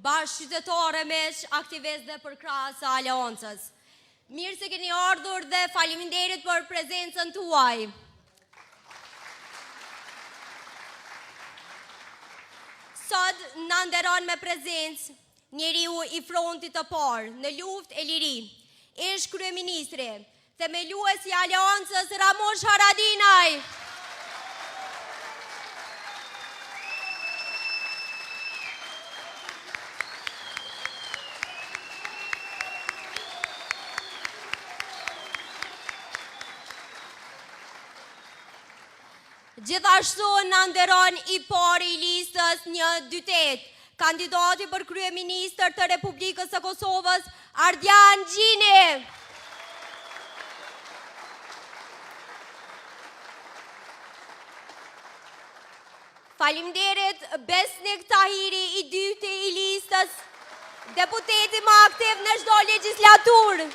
bashkëqytetare meq, aktivist dhe përkrahës së Aleancës. Mirë se keni ardhur dhe faleminderit për prezencën tuaj. Sot na nderon me prezencë njeriu i frontit të parë në luftë e liri, ish kryeministri, themeluesi i Aleancës Ramush Haradinaj. Gjithashtu na nderon i pari i listës 128, kandidati për kryeministër të Republikës së Kosovës, Ardian Gjini. Faleminderit Besnik Tahiri, i dyti i listës, deputeti më aktiv në çdo legjislaturë.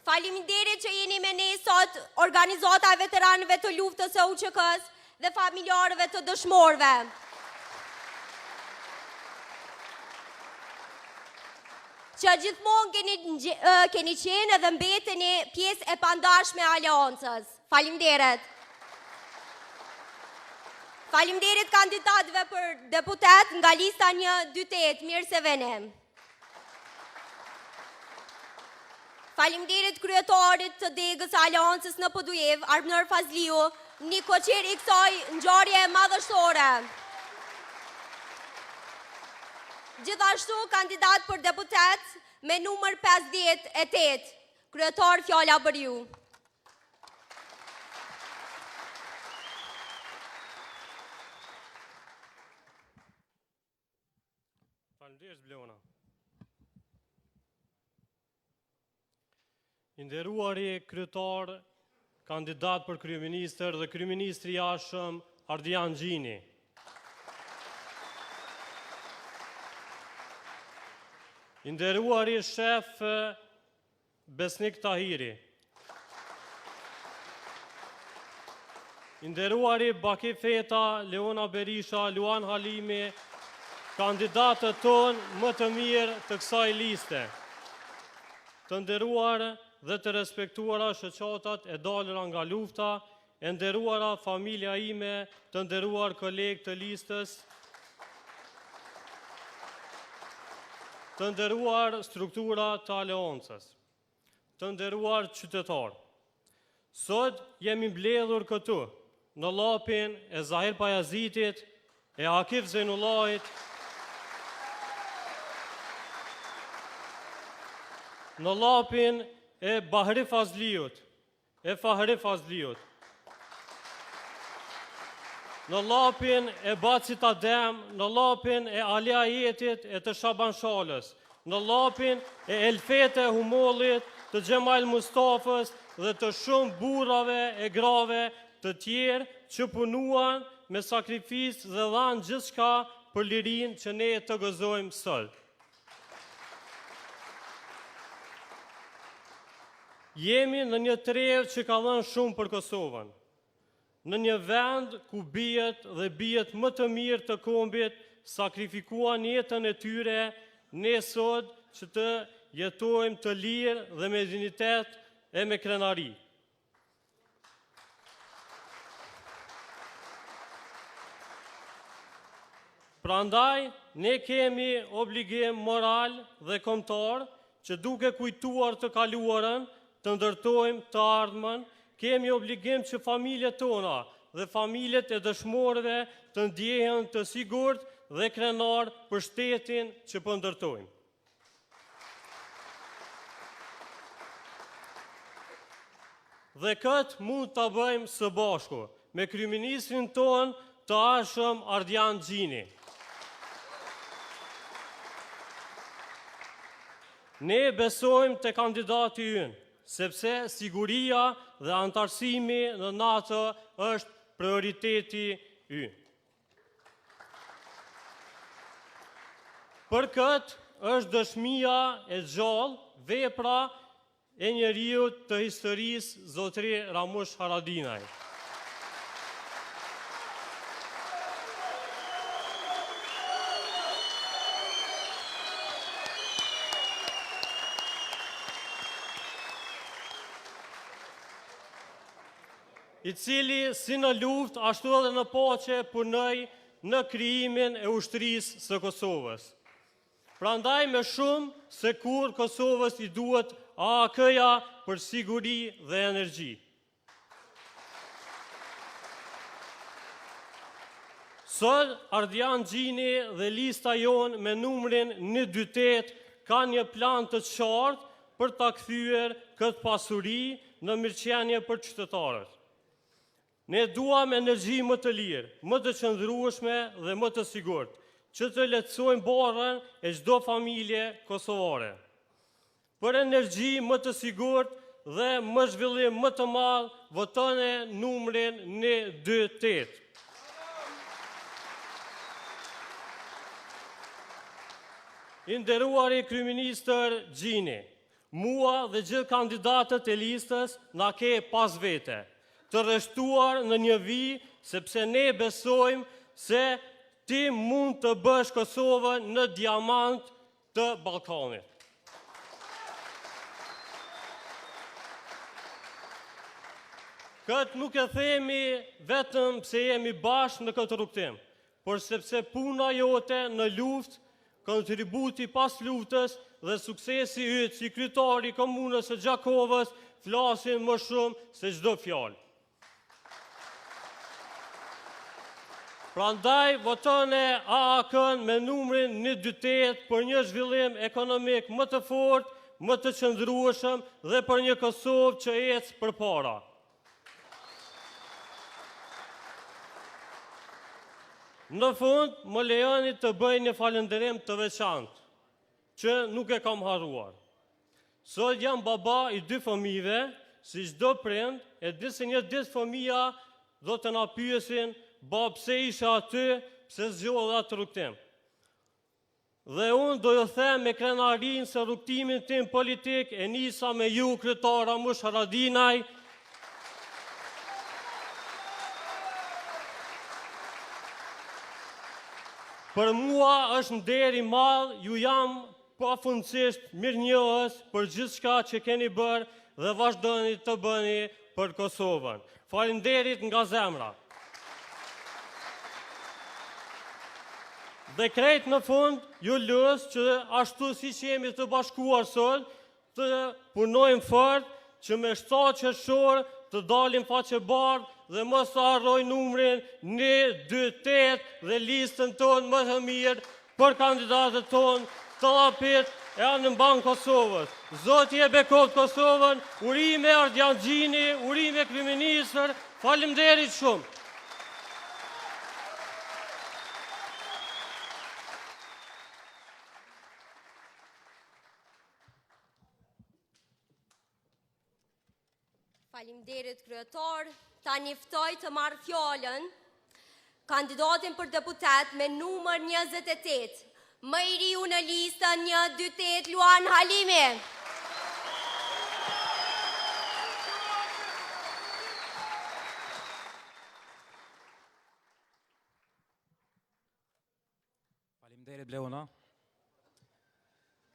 Faleminderit që jeni me ne sot, organizata e veteranëve të luftës së UÇK-s dhe familjarëve të dëshmorëve. Që gjithmonë keni qenë dhe mbeteni pjesë e pandashme e Aleancës. Faleminderit. Faleminderit kandidatëve për deputet nga lista 128, mirë se veni. Faleminderit kryetarit të degës Aleancës në Podujev, Armënor Fazliu, një koqer i kësaj ngjarje madhështore. Gjithashtu kandidat për deputet me numër 58, kryetar fjala për ju. Faleminderit Bleona. Nderuari kryetar, kandidat për kryeministër dhe kryeministri i jashtëm Ardian Gjini. Nderuari shef Besnik Tahiri. Nderuari Baki Feta, Leona Berisha, Luan Halimi, kandidatët tonë më të mirë të kësaj liste. Të nderuar dhe të respektuara shoqatat e dalura nga lufta, e nderuara familja ime, të nderuar kolegë të listës, të nderuar struktura të Aleancës, të nderuar qytetarë. Sot jemi mbledhur këtu, në llapin e Zahir Pajazitit, e Akif Zejnullahit, në llapin e Bahri Fazliut, e Fahri Fazliut, në llapin e Bacit Adem, në llapin e Ali Ajetit e të Shaban Shalës, në llapin e Elfete Humollit, të Gjemal Mustafës dhe të shumë burrave e grave të tjerë që punuan me sakrifisë dhe dhanë gjithçka për lirinë që ne të gëzojmë sot. Jemi në një trevë që ka dhënë shumë për Kosovën. Në një vend ku bijët dhe bijët më të mirë të kombit sakrifikuan jetën e tyre, ne sot që të jetojmë të lirë dhe me dignitet e me krenari. Prandaj, ne kemi obligim moral dhe kombëtar që duke kujtuar të kaluarën, të ndërtojmë të ardhmen, kemi obligim që familjet tona dhe familjet e dëshmorëve të ndjehen të sigurt dhe krenar për shtetin që po ndërtojmë. Dhe këtë mund të bëjmë së bashku me kryeministrin ton të ashëm Ardian Gjini. Ne besojmë të kandidati ynë, sepse siguria dhe antarësimi në NATO është prioriteti ynë. Për këtë është dëshmia e gjallë, vepra e njeriut të historisë zotëri Ramush Haradinaj. i cili si në luftë ashtu edhe në paqe punoi në krijimin e ushtrisë së Kosovës. Prandaj më shumë se kur Kosovës i duhet AAK-ja për siguri dhe energji. Sot, Ardian Gjini dhe lista jonë me numrin 128 ka një plan të qartë për ta kthyer këtë pasuri në mirëqenie për qytetarët. Ne duam energji më të lirë, më të qëndrueshme dhe më të sigurt, që të lehtësojmë barrën e çdo familje kosovare. Për energji më të sigurt dhe më zhvillim më të madh, votoni numrin 128. I nderuari kryeministër Gjini, mua dhe gjithë kandidatët e listës na ke pas vete, të rreshtuar në një vijë, sepse ne besojmë se ti mund të bësh Kosovën në diamant të Ballkanit. Këtë nuk e themi vetëm pse jemi bashkë në këtë rrugtim, por sepse puna jote në luftë, kontributi pas luftës dhe suksesi yt si kryetari i komunës së Gjakovës flasin më shumë se çdo fjalë. Prandaj votoni AAK-n me numrin 128 për një zhvillim ekonomik më të fortë, më të qëndrueshëm dhe për një Kosovë që ecë përpara. Në fund, më lejoni të bëj një falënderim të veçantë, që nuk e kam harruar. Sot jam baba i 2 fëmijëve, si çdo prind, e di se një ditë fëmija do të na pyesin, "Bab, pse ishe aty, pse zgjodha atë rrugtim?" Dhe unë do ju them me krenarinë se rrugtimin tim politik e nisa me ju, kryetar Ramush Haradinaj, për mua është nder i madh, ju jam pafundësisht mirënjohës për gjithçka që keni bërë dhe vazhdoni të bëni për Kosovën. Faleminderit nga zemra. Dhe krejt në fund, ju lës që ashtu si që jemi të bashkuar sot, të punojmë fort, që me 7 qershor të dalim faqe bardhë dhe mos të harroj numrin 128 dhe listën tonë më të mirë për kandidatët tonë të lapit e anë mban Kosovës. Zoti e bekot Kosovën, urime Ardian Gjini, urime kryeministër, faleminderit shumë. Faleminderit kryetar, ta njoftoj të marrë fjalën kandidatin për deputet me numër 28, më i riu në listën 128 Luan Halimi. Faleminderit Bleona.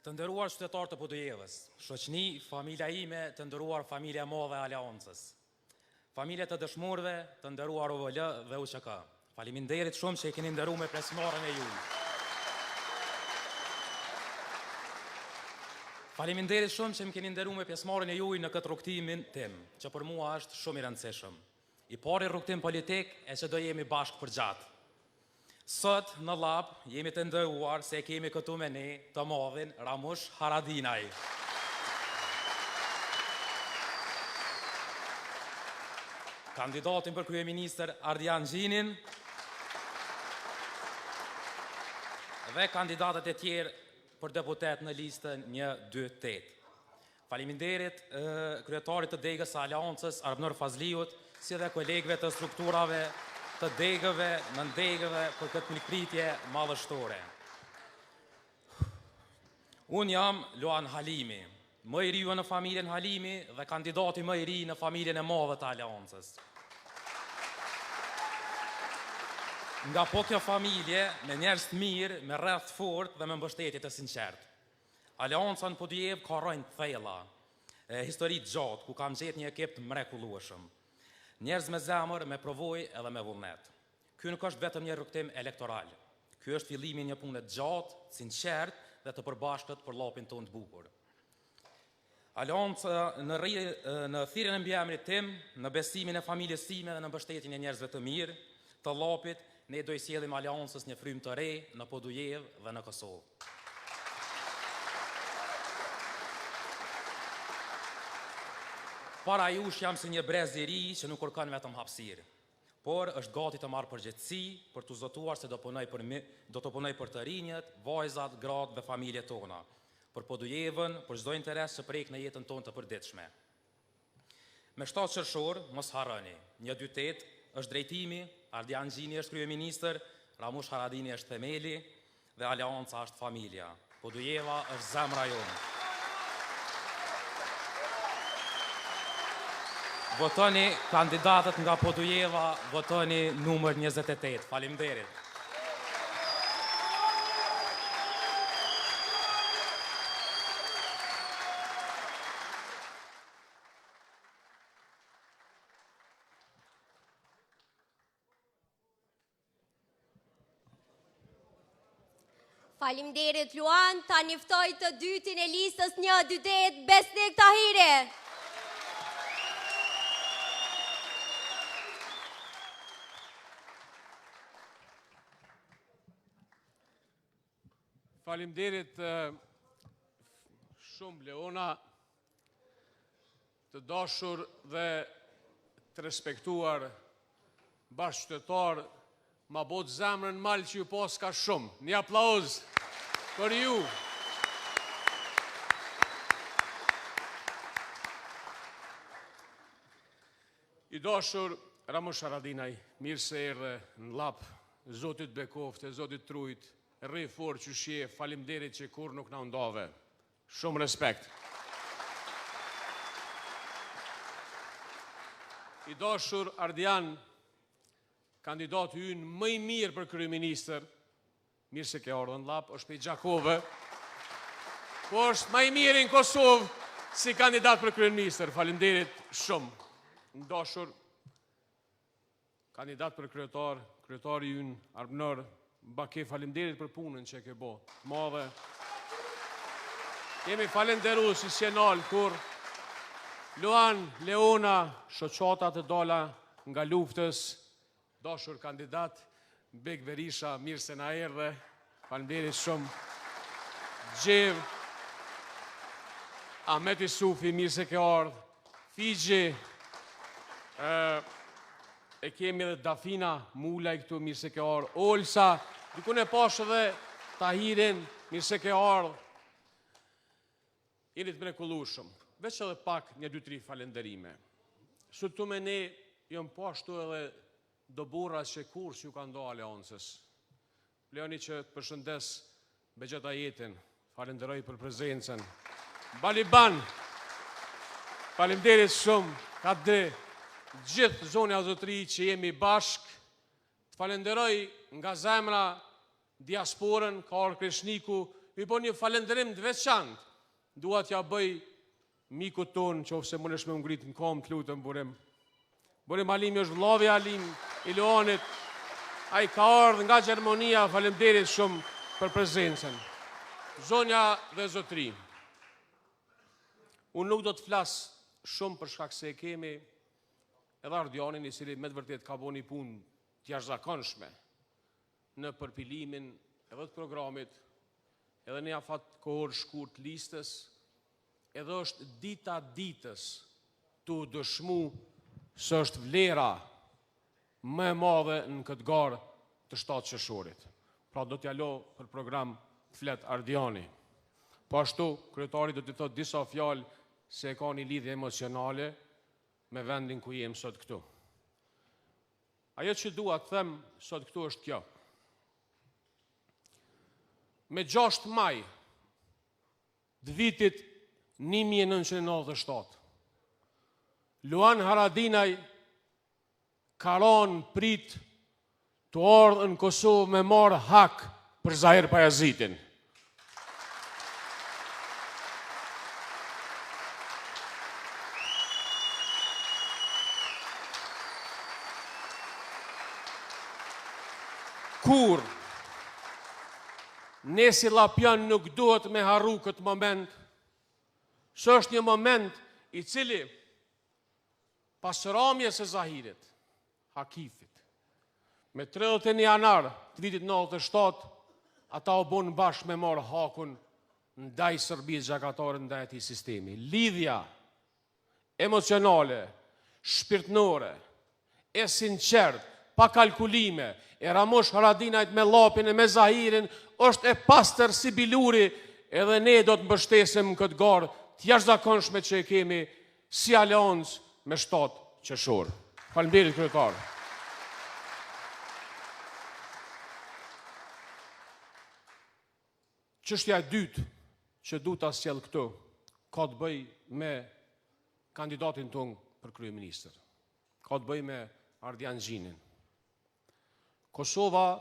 Të nderuar qytetarë të Podujevës, shoqni, familja ime, të nderuar familja e madhe e Aleancës, familja të dëshmorëve, të nderuar OVL dhe UÇK. Faleminderit shumë që e keni nderuar me pjesëmarrjen e juaj. Faleminderit shumë që më keni nderuar me pjesëmarrjen e juaj në këtë rrugtimin tim, që për mua është shumë i rëndësishëm. I pari rrugtim politik e që do jemi bashkë përgjatë. Sot në Lap jemi të nderuar se kemi këtu me ne të madhin Ramush Haradinaj. Kandidatin për kryeministër Ardian Gjinin dhe kandidatët e tjerë për deputet në listën 128. Faleminderit kryetarit të degës së Aleancës Arbnor Fazliut, si dhe kolegëve të strukturave të degëve, nëndegëve për këtë mikpritje madhështore. Unë jam Luan Halimi, më i riu në familjen Halimi dhe kandidati më i ri në familjen e madhe të Aleancës. Nga po kjo familje, me njerëz të mirë, me rreth fort dhe me mbështetje të sinqert. Aleanca në Podujevë ka rënë thella, histori të gjatë, ku kam gjetë një ekip të mrekullueshëm. Njerëz me zemër, me provojë edhe me vullnet. Ky nuk është vetëm një rrugtim elektoral. Ky është fillimi i një pune të gjatë, sinqert dhe të përbashkët për llopin tonë të bukur. Aleanca në thirrjen e mbiemrit tim, në besimin e familjes time dhe në mbështetjen e njerëzve të mirë, të llopit, ne do i sjellim Aleancës një frymë të re në Podujev dhe në Kosovë. Para jush jam si një brez i ri që nuk kërkon vetëm hapësirë, por është gati të marrë përgjegjësi për të zotuar se do të punoj për të rinjët, vajzat, gratë dhe familjet tona, për Podujevën, për çdo interes që prek në jetën tonë të përditshme. Me 7 qershor, mos harroni, 1-2-8 është drejtimi, Ardian Gjini është kryeministër, Ramush Haradini është themeli dhe Aleanca është familja. Podujeva është zemra jonë. Votoni kandidatët nga Podujeva, votoni numër 28. Faleminderit. Faleminderit Luan, ta njoftoj të dytin e listës 1-2-8, Besnik Tahiri. Faleminderit shumë Leona, të dashur dhe të respektuar bashkëqytetar, ma bot zemrën malë që ju pas ka shumë. Një aplauz për ju. I dashur Ramush Haradinaj, mirë se erdhe në lap, Zotit bekofte, Zotit trujt, rri fort që shje, faleminderit që kur nuk na ndave. Shumë respekt. I dashur Ardian, kandidati ynë më i mirë për kryeministër, mirë se ke ardhur në lap, është pej Gjakove, po është më i mirë në Kosovë si kandidat për kryeministër. Faleminderit shumë. Ndashur kandidat për kryetar, kryetari ynë Arbnor Bake, faleminderit për punën që ke bo. Madhe. Jemi falenderuar si sjenal kur Luan, Leona, shoqata të dola nga luftës, dashur kandidat, Bek Berisha, mirë se na erdhe, faleminderit shumë. Gjev, Ahmet Isufi, mirë se ke ardhë, Figji, e kemi edhe Dafina Mulaj këtu, mirë se ke ardhë, Olsa, dikun e pashë dhe Tahirin, mirë se ke ardhë. Jeni të mrekullueshëm, veç edhe pak 1-2-3 falenderime. Sot të me ne, jëmë pashtu edhe do burra që kur që ju ka ndo Aleancës. Leoni që të përshëndes Begjeta Jetin, falenderoj për prezencën. Baliban, faleminderit shumë, ka dhe gjithë zonja zotëri që jemi bashk, të falenderoj nga zemra diasporën, ka orë Kreshniku, mi po një falenderim të veçantë, dua t'ja bëj miku tonë, që ofse më nëshme ngrit në kom të lutëm burim. Burim Alimi është vllavi Alim i Luanit, a i ka ardhë nga Gjermania, faleminderit shumë për prezencën. Zonja dhe zotëri, unë nuk do të flasë shumë për shkak se kemi edhe Ardianin i cili me të vërtet ka bo një punë të jashtëzakonshme në përpilimin edhe të programit, edhe një afat kohër shkurt listës, edhe është dita ditës të dëshmu së është vlera më e madhe në këtë garë të 7 qershorit. Pra do t'ja lo për program flet Ardiani. Po ashtu, kryetari do t'i thot disa fjalë se e ka një lidhje emocionale me vendin ku jem sot këtu. Ajo që dua të them sot këtu është kjo. Me 6 maj të vitit 1997, Luan Haradinaj ka ranë prit të ardhë në Kosovë me marë hak për Zahir Pajazitin. kur ne si Llapjan nuk duhet me harru këtë moment, së është një moment i cili pas ramjes së Zahirit, Hakifit, me 31 janar të vitit 97, ata u bën bashkë me marë hakun ndaj Serbisë gjakatare ndaj atij sistemi. Lidhja emocionale, shpirtnore, e sinqert, pa kalkulime, e Ramush Haradinajt me Llapin e me Zahirin, është e pastër si biluri, edhe ne do të mbështesim këtë garë të jashtëzakonshme që e kemi si aleancë me 7 qershor. Faleminderit kryetar. Çështja e dytë që du ta sjell këtu ka të bëj me kandidatin tonë për kryeministër. Ka të bëj me Ardian Xhinin. Kosova,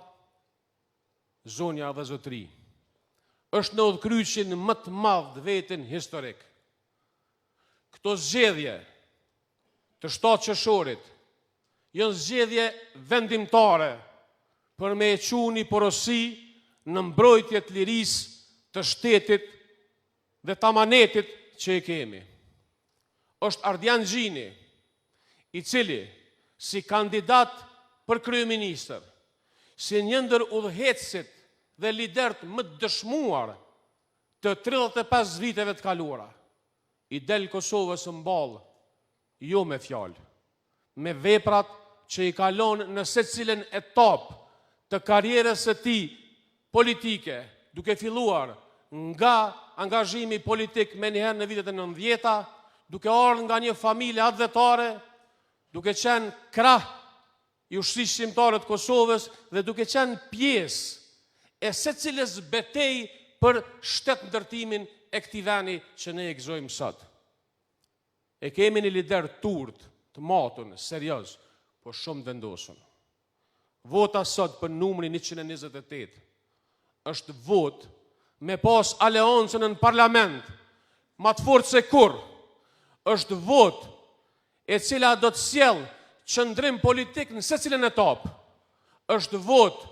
zonja dhe zotëri, është në udhkryqin më të madh vetën historik. Këto zgjedhje të 7 qershorit janë zgjedhje vendimtare për me e çu një porosi në mbrojtje të lirisë të shtetit dhe të amanetit që e kemi. Është Ardian Xhini, i cili si kandidat për kryeministër, si një ndër udhëheqësit dhe liderët më të dëshmuar të 35 viteve të kaluara, i del Kosovës mballë, jo me fjalë, me veprat që i kalon në secilën etapë të karrierës së tij politike, duke filluar nga angazhimi politik menjëherë në vitet e 90-ta, duke ardhur nga një familje atletare, duke qenë krah i ushtrisë shqiptare të Kosovës dhe duke qenë pjesë e secilës betejë për shtetëndërtimin e këtij vendi që ne e gëzojmë sot. E kemi një lider turt, të matun, serioz, por shumë të vendosur. Vota sot për numrin 128 është vot me pas aleancën në parlament, ma të fortë se kur, është vot e cila do të sjell qëndrim politik në secilën etapë, është vot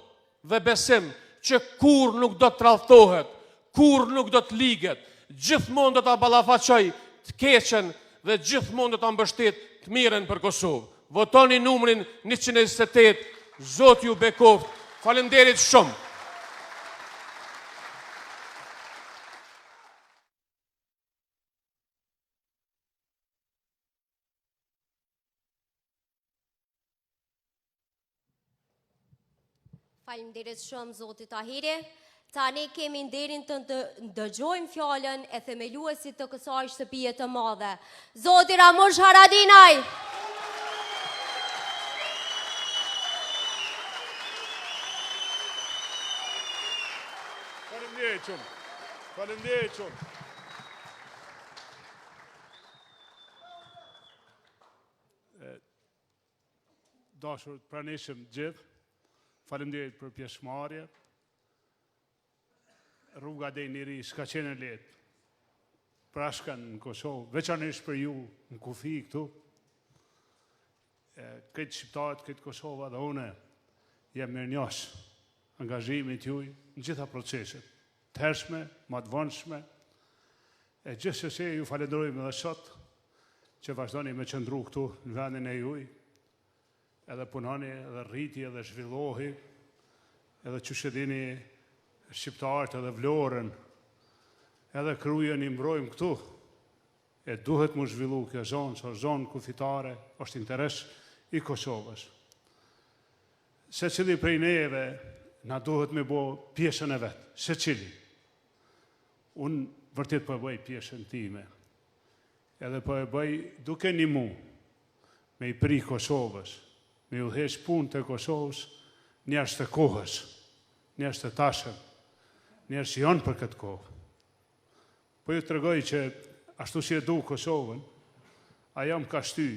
dhe besim që kur nuk do të tradhtohet, kur nuk do të liget, gjithmonë do ta ballafaqoj të keqen dhe gjithmonë do ta mbështet të mirën për Kosovë. Votoni numrin 128, Zoti ju bekoft. Faleminderit shumë. Faleminderit shumë Zoti Tahiri. Tani kemi nderin të dëgjojmë fjalën e themeluesit të kësaj shtëpie të madhe, Zoti Ramush Haradinaj. Faleminderit shumë. Faleminderit shumë. Dashur të pranishëm gjithë, faleminderit për pjesëmarrje. Rruga deri në ri s'ka qenë lehtë. Prashkan në Kosovë, veçanërisht për ju në kufi këtu. Këtë shqiptarët, këtë Kosova dhe une jam mirënjohës angazhimit juaj në gjitha proceset, të hershme, më të vonshme. E gjithsesi ju falenderojmë edhe sot që vazhdoni me qëndru këtu në vendin e juaj, edhe punoni, edhe rriti, edhe zhvillohi, edhe që shedini shqiptarët edhe Vlorën, edhe Krujën i mbrojmë këtu, e duhet mu zhvillu kjo zonë, që zonë kufitare, është interes i Kosovës. Se cili prej neve na duhet me bo pjesën e vetë, se cili. Unë vërtet për bëj pjesën time, edhe për bëj duke një mu, me i pri Kosovës, me u dhesh punë të Kosovës, njerës të kohës, njerës të tashëm, njerës janë për këtë kohë. Po ju të regoj që ashtu si e du Kosovën, a jam ka shty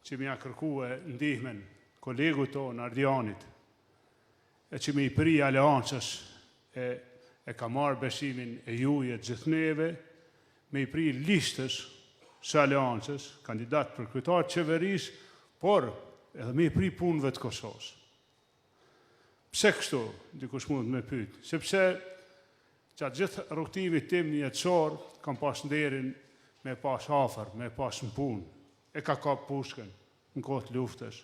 që mi a kërkue ndihmen kolegu tonë Ardianit, e që mi i pri aleancës e ka marrë besimin e juje gjithneve, me i pri lishtës së aleancës, kandidat për kryetar qeveris, por edhe me i pri punëve të Kosovës. Pse kështu, dikush mund me pyet? Sepse gjatë gjithë rrugtimit tim jetësor, kam pas nderin me pas afër, me pas në punë. E ka kap pushkën në kohë të luftës.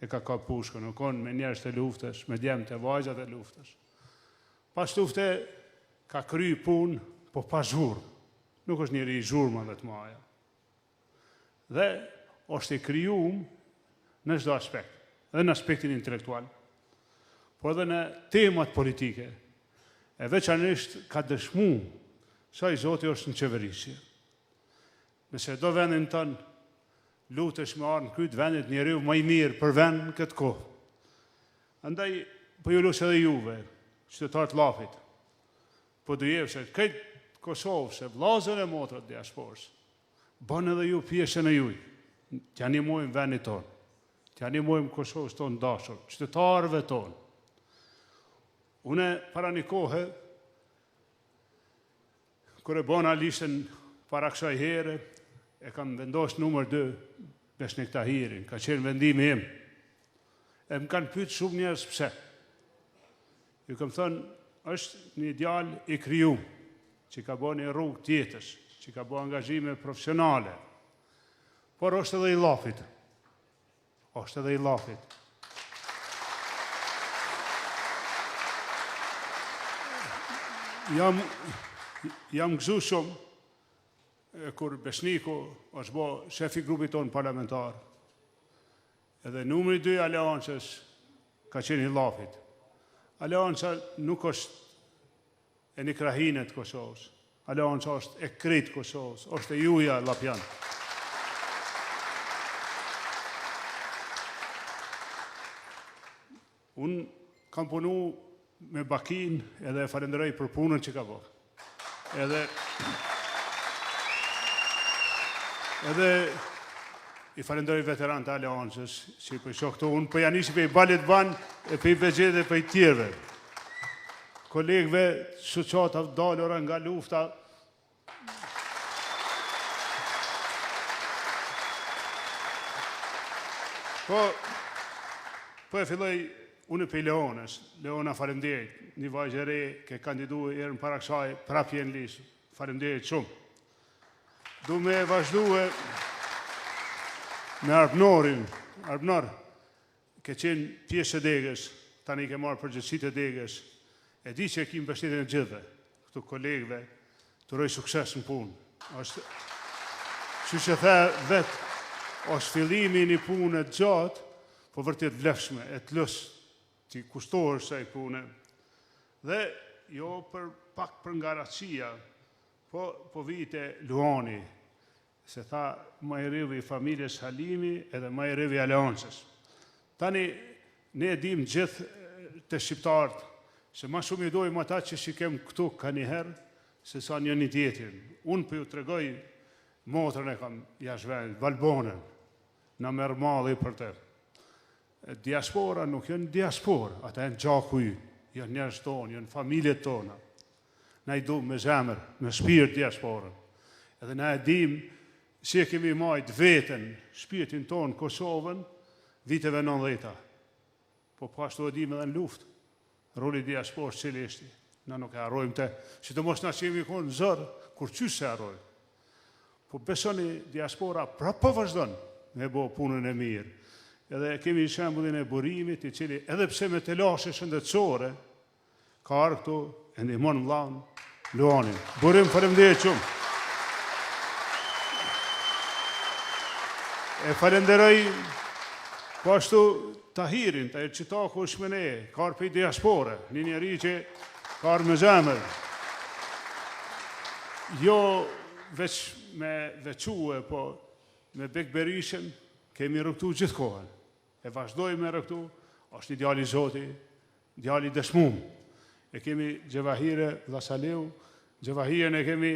E ka kap pushkën, në konë me njerëz të luftës, me djemë të vajzat e luftës. Pas lufte ka kry punë, po pa zhurmë. Nuk është njëri i zhurmë dhe të maja. Dhe është i kryum në çdo aspekt, edhe në aspektin intelektual, po edhe në temat politike. E veçanërisht ka dëshmu sa i Zoti është në qeverisje. Nëse do vendin tënë lutesh me arë në krytë vendit njeriu më i mirë për vend në këtë kohë. Andaj, po ju lusë edhe juve, qytetarët Llafit, po dujevë se këtë Kosovë, se vllazën e motrët diasporës, bënë edhe ju pjesën e juj, të animojmë vendit tonë, të animojmë Kosovës tonë dashur, qytetarëve tonë. Une para një kohë, kër e bona listën para kësaj here, e kam vendosë numër 2, Besnik Tahirin, ka qenë vendimi im. E më kanë pyet shumë njerëz pse. Ju kam thënë, është një djalë i kriju, që ka bo një rrugë tjetës, që ka bo angazhime profesionale, por është edhe i Llafit. është edhe i Llafit. Jam gëzu shumë, kur Besniku është bo shefi grupit tonë parlamentar, edhe numri 2 aleancës ka qenë i Llafit. Aleanca nuk është e një krahinet Kosovës. Aleanca është e kritë Kosovës, është e juja Llapjan. Unë kam punu me Bakin edhe e falenderoj për punën që ka bërë. Edhe i falenderoj veteran të aleancës, që për shoh këto unë, për janë ishi për i balit banë, e për i begjet dhe për i tjerve. Kolegëve, suqata dalora nga lufta, po e filloj unë për Leonës, Leona falemderit, një vajgjere ke kandidu e në para kësaj, prapje në lisë, falemderit shumë. Du me vazhdu me Arbnor, ke qenë pjesë e degës, tani ke marrë përgjithësit e degës, e di që e kim bështetin e gjithve, këtu kolegëve, të roj sukses në punë. Që që the vetë, është fillimi një punë e gjatë, po vërtet vlefshme, e të lësë, që kushtohër se i punë. Dhe jo pak për ngaracia, po vite Luani, se tha ma i rivi familjes Halimi edhe ma i rivi Aleancës. Tani, ne edhim gjithë të shqiptarët, se ma shumë i dojmë ata që shikem këtu ka njëherë, se sa një një tjetrin. Unë për ju të regoj, motrën e kam jashtë Valbonën, në merë madhi për të. Diaspora nuk janë diaspora, ata janë gjaku ju, janë njerës tonë, janë familjet tona. Na i du me zemër, me shpirt diasporën. Edhe na e dim si e kemi majtë vetën, shpirtin tonë Kosovën, viteve 90-ta. Po ashtu e dim edhe në luftë. Roli diasporës cili ishti. Na nuk e harrojmë të, që të mos na qemi konë zërë, kur qysë se harrojmë. Po besoni diaspora prapë vazhdon me bo punën e mirë. Edhe kemi shembullin e burimit, i cili edhe pse me telashe shëndetësore, ka arë këtu, e ndihmon vllaun Luanin. Burim, faleminderit shumë. E falenderoj po ashtu Tahirin, Tahir Qitaku është me ne, ka arë për i diaspore, një njeri që ka arë me zemër. Jo veç me veçue, po me Bek Berishën, kemi rëktu gjithë kohën. E vazhdojmë me rëktu, është një djali Zoti, djali dëshmum. E kemi Gjevahire Vlasaliu, Gjevahirën e kemi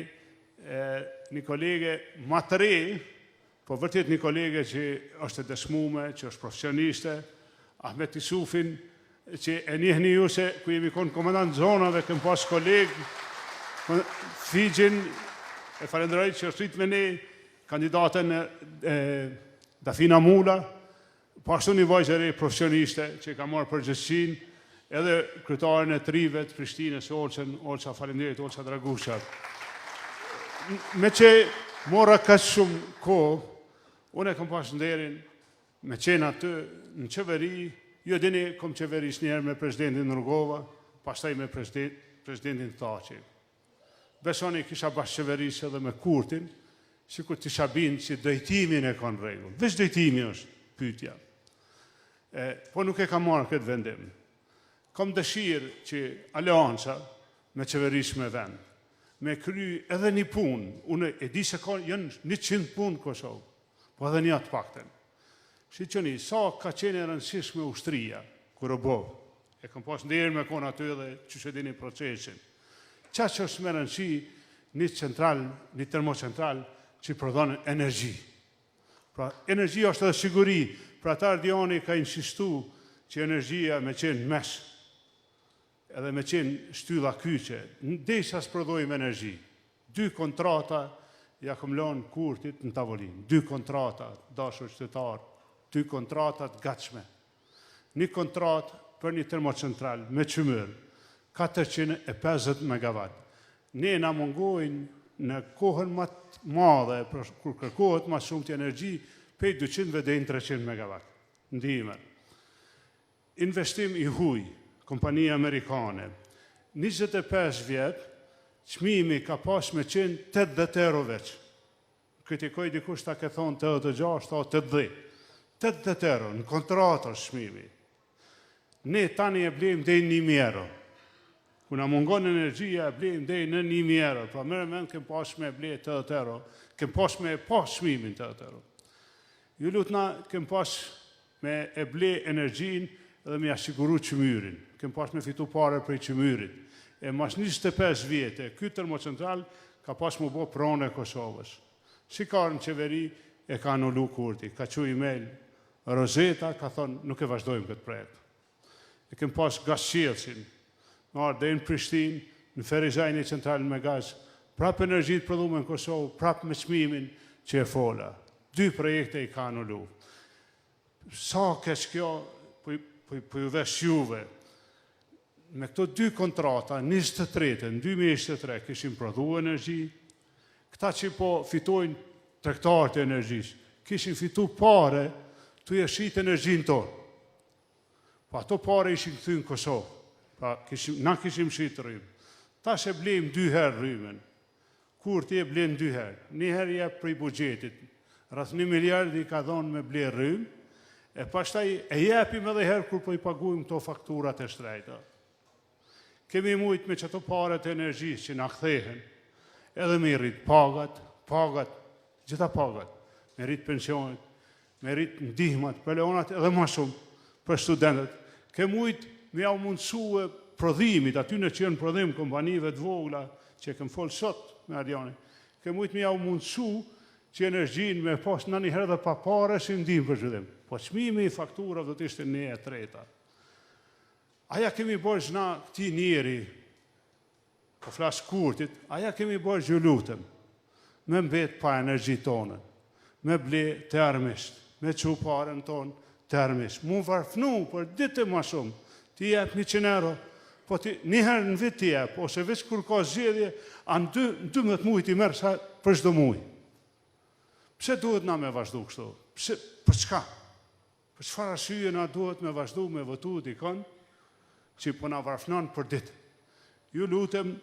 një kolege ma të re, po vërtet një kolege që është dëshmume, që është profesioniste, Ahmet Isufin, që e njehni ju se ku jemi konë komandant zonave, këm pas kolegë, Figjin, e falenderoj që është rritë me ne, kandidatën Dafina Mula, po ashtu një vajzëre profesioniste që ka marrë përgjithësinë edhe kryetarin e trive të Prishtinës, Olça, faleminderit Olça Dragusha. Me që mora kaq shumë kohë, unë e kam pas nderin me qenë aty në qeveri, jo dini kom qeveris njerë me presidentin Rugova, pastaj me presidentin Thaçi. Besoni kisha bashkë qeverisë edhe me Kurtin, si kur t'isha binë që dojtimin e kanë rregull. Veç dojtimi është pyetja. Po nuk e kam marrë këtë vendim. Kam dëshirë që aleanca me qeverisë me vend, me kry edhe një punë, unë e di se janë 100 punë Kosovë, po edhe një atë pakten. Shqyqeni, sa ka qenë e rëndësishme ushtria, kur o bovë, e kam pas ndirë me kona aty dhe që që dini procesin. Qa që është me rëndësi një termocentral që prodhon energji. Pra, energjia është edhe siguri, pra ta Ardiani ka insistu që energjia me qenë mes, edhe me qenë shtylla kyqe, ndesha s'prodhojmë energji. 2 kontrata ja kom lënë Kurtit në tavolinë, 2 kontrata, dashur qytetar, 2 kontratat gatshme. Një kontrat për një termocentral me qymër, 450 MW. Ne na mungojnë në kohën më të madhe, kur kërkohet më shumë të energji, pej 200 deri në 300 MW. Ndihme. Investim i huj, kompania amerikane, 25 vjet, çmimi ka pas me qenë 80 euro veç. Kritikoj dikush ta ke thonë 86, 80. 80 euro, në kontratë është çmimi. Ne tani e blejmë deri në 1000 euro. Kuna mungon energjia e blejmë deri në 1000 euro. Pra merë mend kem pas me blej 80 euro, kem pas me pas çmimin 80 euro. Ju lutna kem pas me e blej energjin edhe me asiguru qymyrin. Kem pas me fitu pare prej qymyrit. E mas 25 vjetë, ky termocentral ka pas mu bo pronë e Kosovës. Shikar në qeveri e ka anullu Kurti, ka që email, Rozeta ka thonë nuk e vazhdojmë këtë projekt. E kem pas Gasqielsin, në ardhe në Prishtinë, në Ferizajnë i centralën me gaz, prap energjit prodhume në Kosovë, prap me çmimin që e fola. 2 projekte i ka anullu. Sa kesh kjo, po ju vesh juve, me këto 2 kontrata, 23 në 2023, kishim prodhu energji, këta që po fitojnë tregtarët e energjisë, kishin fitu pare, tu e shit energjin tonë. Pa ato pare ishin këthy në Kosovë. Na kishim shit rrymë. Ta se blejmë 2 herë rrymën. Kurti e blejmë 2 herë. 1 herë jep prej bugjetit. Rreth 1 miliard i ka dhonë me blej rrymë. E pastaj e jepim edhe herë kur po i paguim këto fakturat e shtrejta. Kemi mujt me qëto pare të energjisë që na kthehen. Edhe me rrit pagat, gjitha pagat. Me rrit pensionet, me rrit ndihmat, pelonat edhe ma shumë për studentët. Ke mujt me jau mundësue prodhimit, aty në që janë prodhim kompanive të vogla, që kem folë sot me Ardiani, ke mujt me jau mundësu që energjin me pas në një herë dhe pa pare si ndim për zhvillim. Po çmimi i fakturave do të ishte 1/3. Aja kemi bërgjë na këti njeri, po flasë Kurtit, aja kemi bërgjë ju lutëm, me mbet pa energji tonën, me ble të armisht, me që parën tonë të armisht. Mu varfnu për ditë ma shumë, ti jep 100 euro, po ti njëherë në vit ti jep, ose veç kur ka zgjedhje, anë 12 mujt i merë sa për çdo muj. Pse duhet na me vazhdu kështu? Për çka? Për çfarë arsye na duhet me vazhdu me votu dikon që po na varfnon për ditë? Ju lutem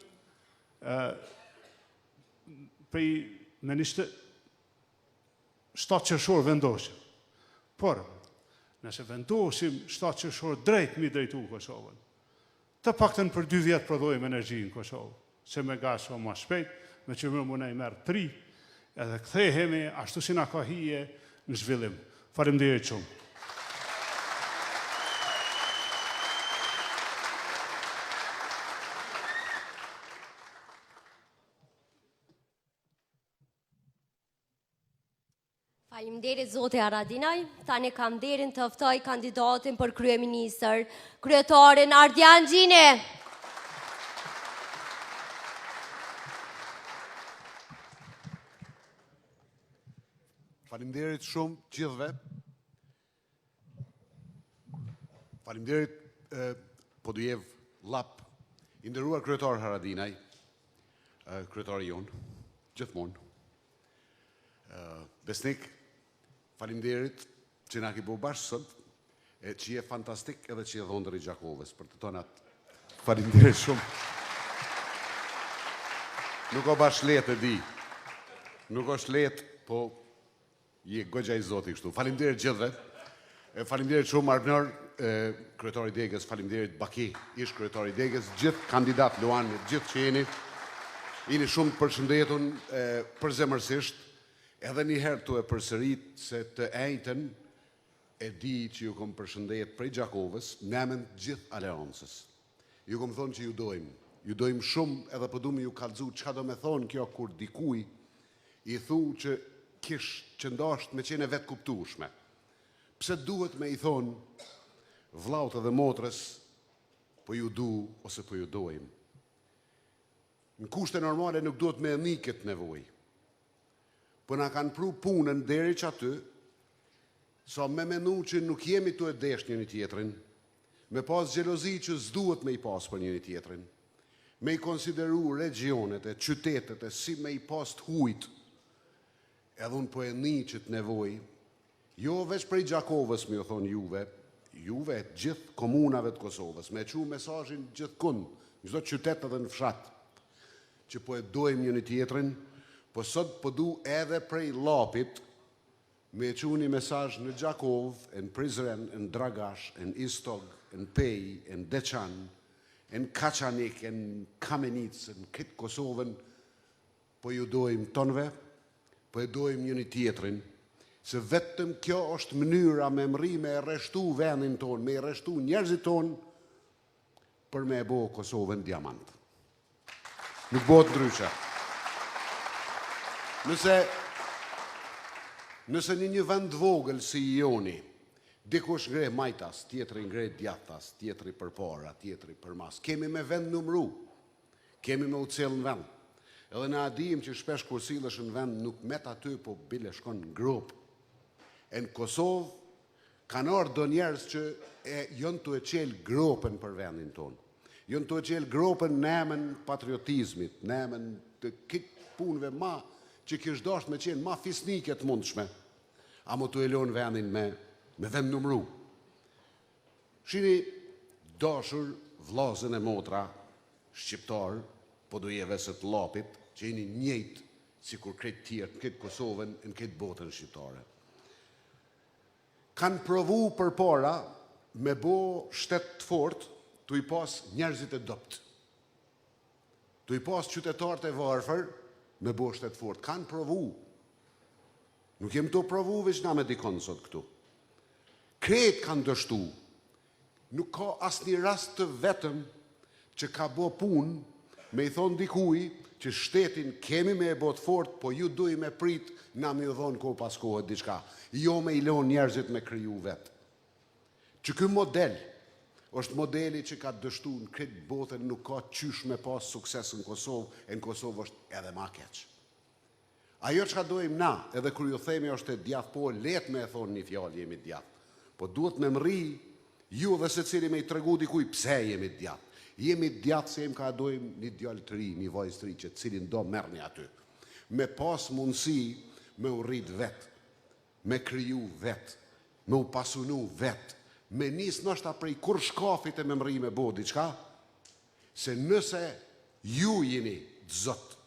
prej me 7 qershor vendosim. Por, nëse vendosim 7 qershor drejt mi drejtu Kosovën, të paktën për 2 vjetë prodhojmë energji në Kosovë, se me gaz o ma shpejt, me që më ne i merë 3, edhe kthehemi ashtu si na ka hije në zhvillim. Faleminderit shumë. Faleminderit Zoti Haradinaj, tani kam nderin të ftoj kandidatin për kryeministër, kryetarin Ardian Gjine. Faleminderit shumë gjithve. Faleminderit Podujev Lap, i nderuar kryetar Haradinaj, kryetari jonë, gjithmonë. Besnik, faleminderit që na ki bo bashkë sot, që je fantastik edhe që je dhondër i Gjakovës, për të tonat faleminderit shumë. Nuk o bashkë letë e di, nuk është letë, po je gogja i zoti kështu. Faleminderit gjithve, faleminderit shumë Arnër, kryetari Degës, faleminderit Baki, ish kryetari Degës, gjithë kandidat Luanit, gjithë që jeni shumë të përshëndetun përzemërsisht, edhe njëherë të e përsërit se të ejten e di që ju kom përshëndet prej Gjakovës, nëmen gjithë aleancës. Ju kom thonë që ju dojmë shumë edhe përdumi ju kalzu çka do me thonë kjo kur dikuj i thu që kish që ndasht me qene vetë kuptushme. Pse duhet me i thonë vlaut edhe motrës po ju du ose po ju dojmë. Në kushte normale nuk duhet me nikët nevoj. Po na kanë pru punën deri që aty, sa me menu që nuk jemi të e desh njëri tjetrin, me pas gjelozi që s'duhet me i pas për njëri tjetrin, me i konsideru regionet e qytetet e si me i pas të hujt, edhe unë po e niqët nevoj, jo veç prej Gjakovës me jo thonë juve gjithë komunave të Kosovës, me qu mesazhin gjithë kund, çdo qytet edhe në fshat, që po e dojmë njëri tjetrin, po sot po du edhe prej Lapit me qu një mesazh në Gjakov, në Prizren, në Dragash, në Istog, në Pej, në Deçan, në Kaçanik, në Kamenic, në këtë Kosovën, po ju dojmë tonve, po e dojmë njëri tjetrin, se vetëm kjo është mënyra me mri me e reshtu vendin ton, me e reshtu njerëzit ton, për me e bo Kosovën diamant. Nuk bëhet ndryshe. Nëse një vend vogël si joni, dikush ngre majtas, tjetri ngre djathtas, tjetri për para, tjetri për mas, kemi me vend numru, kemi me u cilë në vend. Edhe na adim që shpesh kur sillesh në vend nuk met aty, po bile shkon në grup. E në Kosovë kanë ardhur do njerëz që janë të e qelë gropën për vendin tonë. Janë të e qelë gropën në emën patriotizmit, në emën të këtë punëve ma që kish dasht me qenë ma fisnike të mundshme, a mo të elon vendin me vend numru. Shini dashur vllazën e motra shqiptar, po dojeve se të Lapit, që jeni njëjtë si kur kretë tjerë në këtë Kosovën, në këtë botën shqiptare. Kanë provu për para me bo shtetë të fort, të i pas njerëzit e dopt. Të i pas qytetarët e varfër, me bo shtetë fort. Kanë provu. Nuk jem të provu veç na me dikon sot këtu. Kretë kanë dështu. Nuk ka asë një rast të vetëm që ka bo pun me i thonë dikuj që shtetin kemi me e bot fort, po ju duj me prit, na me ju dhonë ko pas kohët diçka. Jo me i lon njerëzit me kriju vetë. Që ky model është modeli që ka dështu në këtë botën, nuk ka qysh me pas sukses në Kosovë, e në Kosovë është edhe ma keq. Ajo që ka dojmë na, edhe kër ju themi është e djath, po let me e thonë një fjallë jemi djath. Po duhet me mri, ju dhe se cili me i tregu dikuj, pse jemi djath. Jemi djath se jem ka dojmë një djallë të ri, një vajzë të ri, që cilin do merë një aty. Me pas mundësi me u rrit vetë, me kriju vetë, me u pasunu vetë, me nisë nështë prej kur shkafit e me mri me bo diqka, se nëse ju jeni dzot,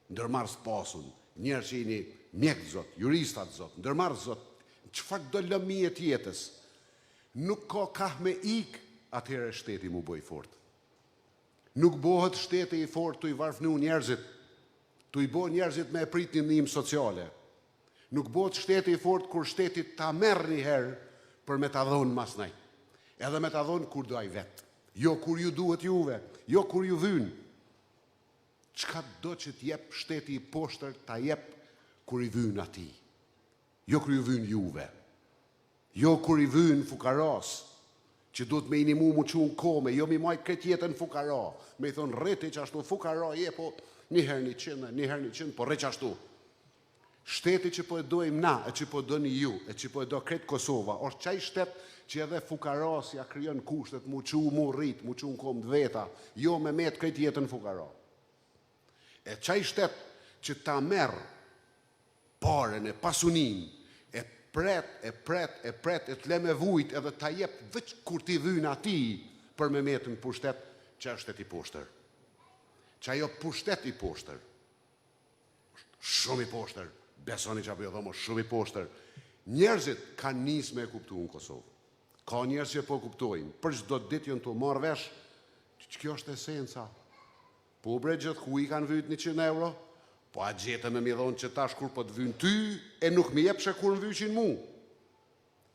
ndërmarë së pasun, njerë që jeni mjek dzot, juristat dzot, ndërmarë dzot, qëfar do lëmijet jetës, nuk ka kah me ik, atëhere shteti mu boj fort. Nuk bohet shteti i fort të i varfnu njerëzit, të i bo njerëzit me e prit një ndihmë sociale. Nuk bohet shteti i fort kur shtetit ta merr një herë për me ta dhonë masnaj. Edhe me ta dhonë kur do aj vetë. Jo kur ju duhet juve, jo kur ju vynë. Qka do që t'jep shteti i poshtër, ta jep kur i vynë ati. Jo kur ju vynë juve. Jo kur i vynë fukaras, që do të me inimu mu qunë kome, jo mi majtë këtë jetën fukara. Me i thonë rreti që ashtu fukara je, po njëherë 100, po rre që ashtu. Shteti që po e dojmë na, e që po doni ju, e që po e do kretë Kosova, është qaj shtet që edhe fukarasja kryon kushtet, mu qu mu rrit, mu qu në kom të veta, jo me met kretë jetën fukara. E qaj shtet që ta merë paren e pasunin, e pret, e të le me vujt edhe ta jep veç kur ti dhynë ati për me metën pushtet, që është i poshtër. Që ajo pushtet i poshtër. Shumë i poshtër. Besoni që apo jo thomo, shumë i poshtër. Njerëzit kanë nisë me e kuptu në Kosovë. Ka njerëz që po kuptojnë. Për çdo ditë jënë të marrë vesh, që kjo është esenca. Po bre gjithë ku i kanë vyt 100 euro, po a gjetën me mi dhonë që tash kur po të vynë ty, e nuk mi jepshe kur në vyqin mu.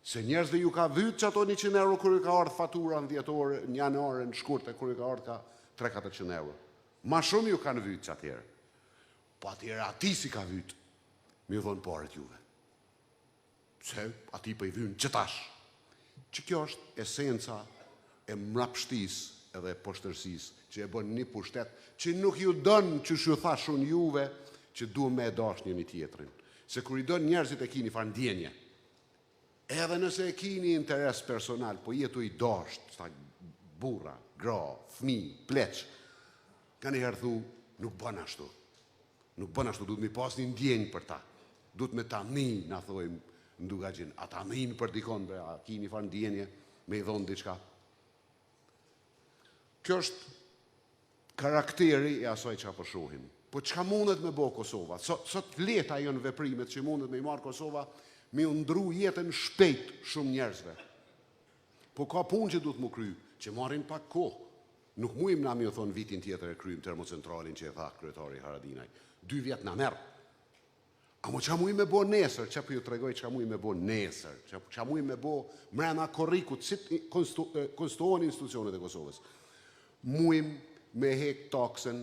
Se njerëzve ju ka vyt që ato 100 euro kur i ka ardhë fatura në djetore, në janare, në shkurte, kur i ka ardhë ka 300-400 euro. Ma shumë ju kanë vyt që atjere. Po atjere ati si ka vyt. Mi dhonë paret juve. Se ati për i vynë qëtash. Që kjo është esenca e mrapshtis edhe poshtërsis, që e bën një pushtet, që nuk ju dënë që shu thashun juve, që duhem me e dash një tjetrin. Se kur i dënë njerëzit e kini farë ndjenje. Edhe nëse e kini interes personal, po jetu i dasht, burra, gra, fmi, pleq, ka një herë thu, nuk bën ashtu. Nuk bën ashtu, duhet mi pas një ndjenjë për ta. Duhet me ta një, na thojmë, nduga gjinë, a ta një për dikon, a ki një farë ndjenje, me i dhonë diçka. Kjo është karakteri e asaj që apo shohim. Po çka mundet me bo Kosova? Sot leta janë veprimet që mundet me i marë Kosova, me undru jetën shpejt shumë njerëzve. Po ka punë që duhet mu kry, që marrin pak kohë. Nuk mujmë na mi o thonë vitin tjetër e krymë termocentralin që e tha kryetari Haradinaj. 2 vjet na merë. Amo qa mujmë me bo nesër, që për ju të regoj që mujmë me bo nesër, që mujmë me bo mrena korrikut, si konstruohen institucionet e Kosovës. Mujmë me hek taksen,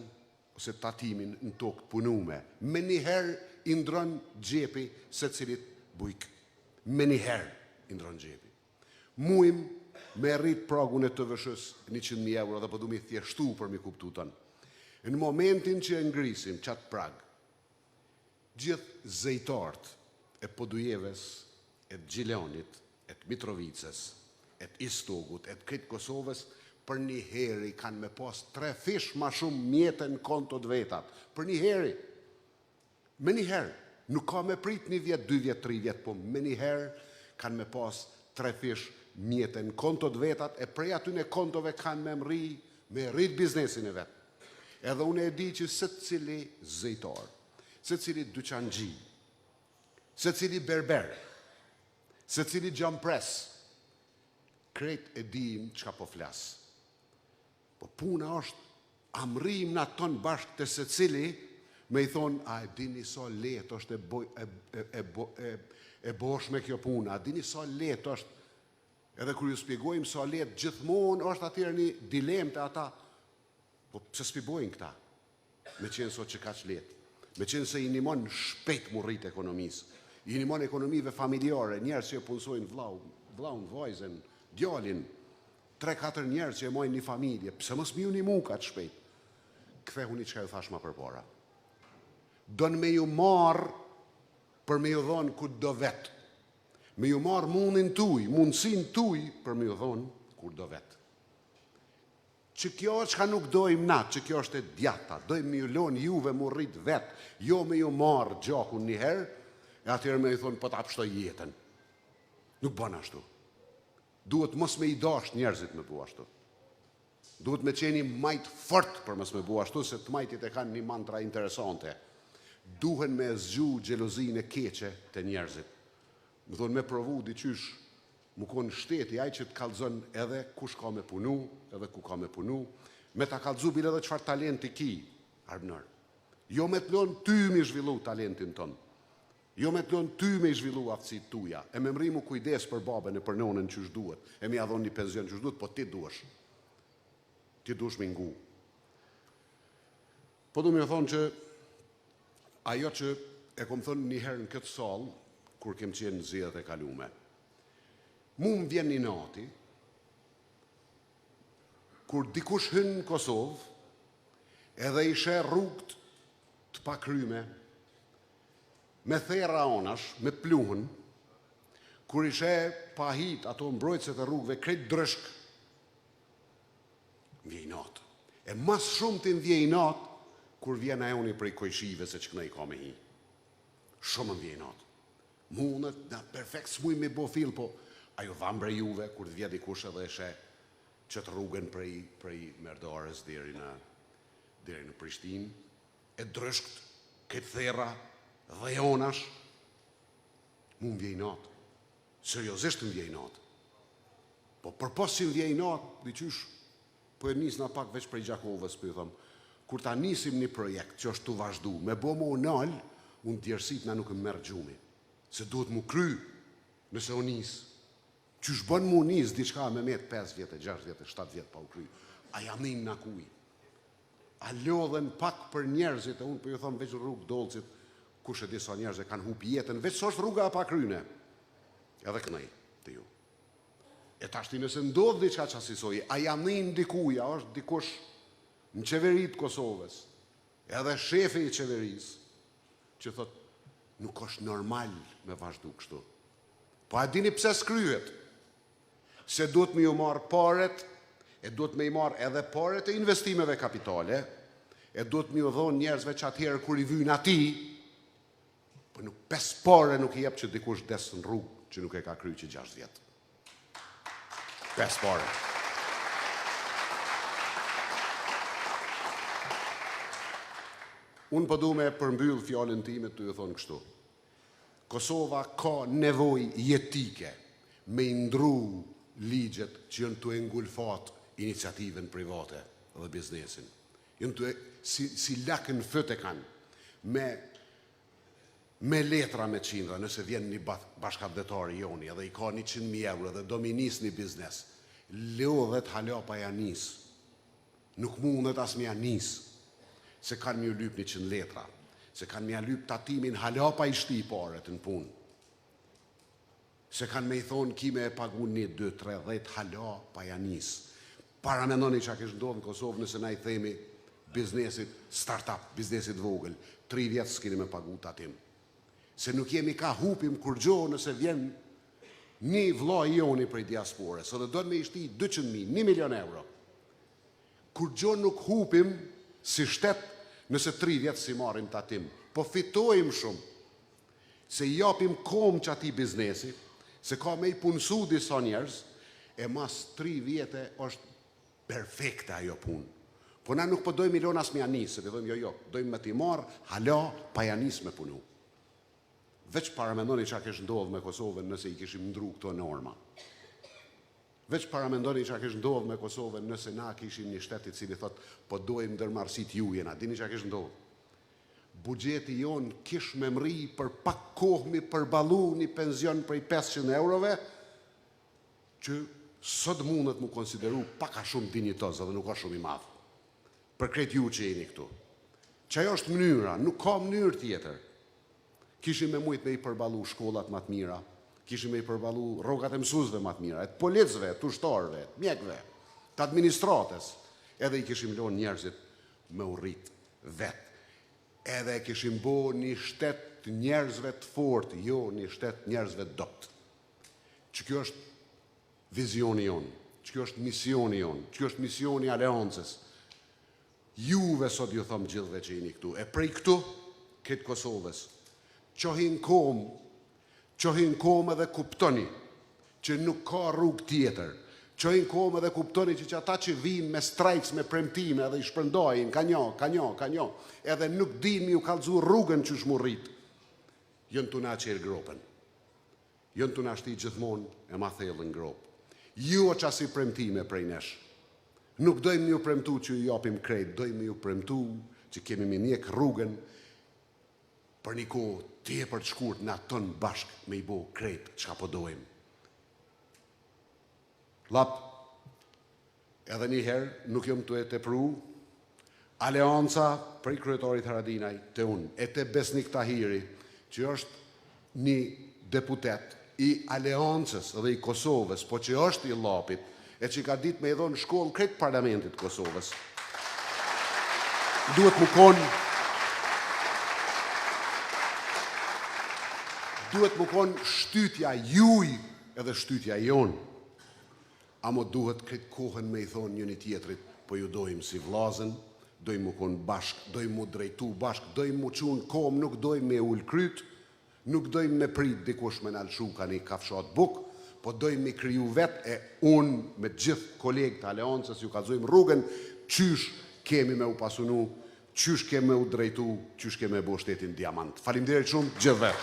ose tatimin në tokë punume. Me njëherë indron gjepi se cilit bujk. Me njëherë indron gjepi. Mujmë me rrit pragun e të vëshës 100.000 euro dhe po du mi thjeshtu për mi kuptu tënë. Në momentin që e ngrisim qatë prag, gjithë zejtartë e Podujeves, e të Gjilonit, e të Mitrovicës, e të Istogut, e të këtë Kosovës, për një heri kanë me pas 3 fish ma shumë mjetën kontot vetat. Për një heri. Me një herë. Nuk ka me prit 1 vjet, 2 vjet, 3 vjet, po me një herë kanë me pas 3 fish mjetën kontot vetat, e prej aty në kontove kanë me mri, me rrit biznesin e vetë. Edhe unë e di që se cili zejtar, se cili dyqangji, se cili berber, se cili gjampres, krejt e dim qka po flas. Po puna është amrim në ton bashkë të se cili, me i thonë, a e dini sa letë është e bosh me kjo puna, a dini sa letë është, edhe kër ju spjegojmë sa letë, gjithmonë është atyre një dilemë të ata, po pëse spjegojnë këta, me qenë sot që ka që letë. Me qenë se i nimon shpejt mu rrit ekonomisë, i nimon ekonomive familjare, njerës që e punsojnë vlaun, vajzen, djalin, 3-4 njerës që e mojnë një familje, pëse mos mi ju një mu ka të shpejt, këthehu një qka ju thash ma për para. Donë me ju marë për me ju dhonë kur do vetë, me ju marë mundin tuj, mundësin tuj për me ju dhonë kur do vetë. Që kjo është ka nuk dojmë na, që kjo është e djata, dojmë me ju lonë juve mu rrit vetë, jo me ju marë gjakun njëherë, e atyre me ju thonë, po ta pështoj jetën. Nuk bën ashtu. Duhet mos me i dasht njerëzit me bu ashtu. Duhet me qeni majtë fort për mos me bu ashtu, se të majtit e kanë një mantra interesante. Duhen me zgju gjelozin e keqe të njerëzit. Më thonë me provu diqysh, më konë shteti, aj që të kalzën edhe kush ka me punu, edhe ku ka me punu, me ta kalzu bile dhe qëfar talenti ki, arbënër. Jo me të lonë ty me zhvillu talentin tënë. Jo me të lonë ty me zhvillu aftësit tuja. E me mri mu kujdes për babën e për nonën që shduhet. E me adhon një penzion që shduhet, po ti duesh. Ti duesh me ngu. Po du me thonë që ajo që e kom thënë njëherë në këtë salë, kur kem qenë në zjedhët e kalume. Mu më vjen një nati, kur dikush hynë në Kosovë, edhe ishe rrugët të pakryme, me thera onash, me pluhën, kur ishe pa hit ato mbrojtëset e rrugëve krejt drëshk, vjej natë. E mas shumë të vjej natë, kur vjen ajo një prej kojshive se që këna i ka me hi. Shumë më vjej natë. Mundet, na perfekt s'muj me bo fil, po ajo dhambre juve, kur të vjet dikush edhe eshe qëtë rrugën prej Merdarës deri në Prishtinë, e drëshkt, këtë thera, dhe jonash, mu më vjej natë. Seriozisht më vjej natë. Po përpos që më vjej natë, diqysh, po e nisë na pak veç prej Gjakovës, për ju thëmë, kur ta nisim një projekt që është të vazhdu, me bo më unal, unë djerësit na nuk më merë gjumi. Se duhet mu kry, nëse o nisë. Qysh bën mu nisë, diçka me metë 5 vjetë, 6 vjetë, 7 vjetë pa u kry. A janin në kuj. A lodhen pak për njerëzit, e unë për ju thëmë veç rrugë dolcit, kush e disa njerëzit kanë hupi jetën, veç së është rruga pa kryne. Edhe kënej, të ju. E tashti nëse ndodhë diçka që asisoj, a janin dikuj, a është dikush në qeverit Kosovës, edhe shefi i qeveris, që thot, nuk është normal me vazhdu kështu. Po a dini pse s'kryhet? Se duhet me ju marë paret, e duhet me i marë edhe paret e investimeve kapitale, e duhet me ju dhonë njerëzve që atëherë kur i vynë ati, po nuk 5 pare nuk i jep që dikush desë në rrugë, që nuk e ka kry që 6 vjetë. 5 pare. Unë përdu me përmbyll fjallën time të ju thonë kështu. Kosova ka nevoj jetike me ndru ligjet që jënë të engulfat iniciativen private dhe biznesin. Jënë të si lakën fëte kanë me letra me qindra, nëse vjen një bashkapdetari joni edhe i ka 100.000 euro dhe do mi nis një biznes, lodhet hala pa ja nis. Nuk mundet as me ja nis, se kanë mjë lyp 100 letra, se kanë mjë lyp tatimin hala pa i shti paret në punë. Se kanë me i thonë kime e pagun 1, 2, 3, 10 hala pa ja nis. Para me noni që a kështë ndodhë në Kosovë nëse na i themi biznesit start-up, biznesit vogël, 3 vjetë s'kini me pagu tatim. Se nuk jemi ka hupim kur gjo nëse vjen një vlla joni prej diaspores, edhe do të me ishti 200.000, 1 milion euro. Kur gjo nuk hupim si shtet nëse 3 vjetë si marim tatim, po fitojmë shumë, se japim kom që ati biznesi, se ka me i punësu disa njerëz, e mas 3 vjetë është perfekte ajo punë. Po na nuk po dojmë milion as me janis, se të dojmë jo, dojmë me t'i marë, hala pa janis me punu. Veç paramendoni që a kështë ndodhë me Kosovën nëse i kishim ndru këto norma. Veç paramendoni që a kështë ndodhë me Kosovën nëse na kishim një shtetit cili thot, po dojmë dërmarsit ju jena, dini që a kështë ndodhë. Bugjeti jonë kish me mri për pak kohë mi përbalu një penzion prej 500 eurove, që sot mundet mu konsideru paka shumë dinjitoz dhe nuk ka shumë i madhë. Për kretë ju që jeni këtu. Që ajo është mënyra, nuk ka mënyrë tjetër. Kishim me mujtë me i përbalu shkollat më të mira, kishim me i përbalu rrogat e mësuzve më të mira, e të policëve, të ushtarëve, mjekve, të administratës, edhe i kishim lonë njerëzit me urrit vetë. Edhe kishim bo një shtet njerëzve të fort, jo një shtet njerëzve dopt. Që kjo është vizioni jonë, që kjo është misioni jonë, që kjo është misioni aleancës. Juve sot ju thëmë gjithve që jeni këtu, e prej këtu, këtë Kosovës, qohin kom edhe kuptoni, që nuk ka rrugë tjetër, qohin kom edhe kuptoni që ata që vinë me strajks, me premtime edhe i shpërndajnë, ka njo, edhe nuk din mi u kalzu rrugën që shmurrit, jënë të na qërë gropën, jënë të na shti gjithmonë e ma thellën gropë. Ju o qasi premtime prej nesh, nuk dojmë ju premtu që ju japim krejt, dojmë ju premtu që kemi me njek rrugën për një kohë tepër të shkurt në atën bashkë me i bo krejt që ka po dojmë. Lap, edhe njëherë nuk jëmë të e të pru, aleanca prej kryetarit Haradinaj të unë, e të Besnik Tahiri, që është një deputet i aleancës dhe i Kosovës, po që është i Lapit, e që ka dit me edho në shkollë kretë parlamentit Kosovës. duhet më konë shtytja juj edhe shtytja jonë. Amo duhet këtë kohën me i thonë njëni tjetrit, po ju dojmë si vlazën, dojmë më konë bashkë, dojmë më drejtu bashkë, dojmë më qunë kom, nuk dojmë me ullë kryt, nuk dojmë me prit dikush me nalëshu ka një kafshat buk, po dojmë me kriju vetë e unë me gjithë kolegë të aleancës ju kalzojmë rrugën, qysh kemi me u pasunu, qysh kemi me u drejtu, qysh kemi me bo shtetin diamant. Faleminderit shumë gjithëve.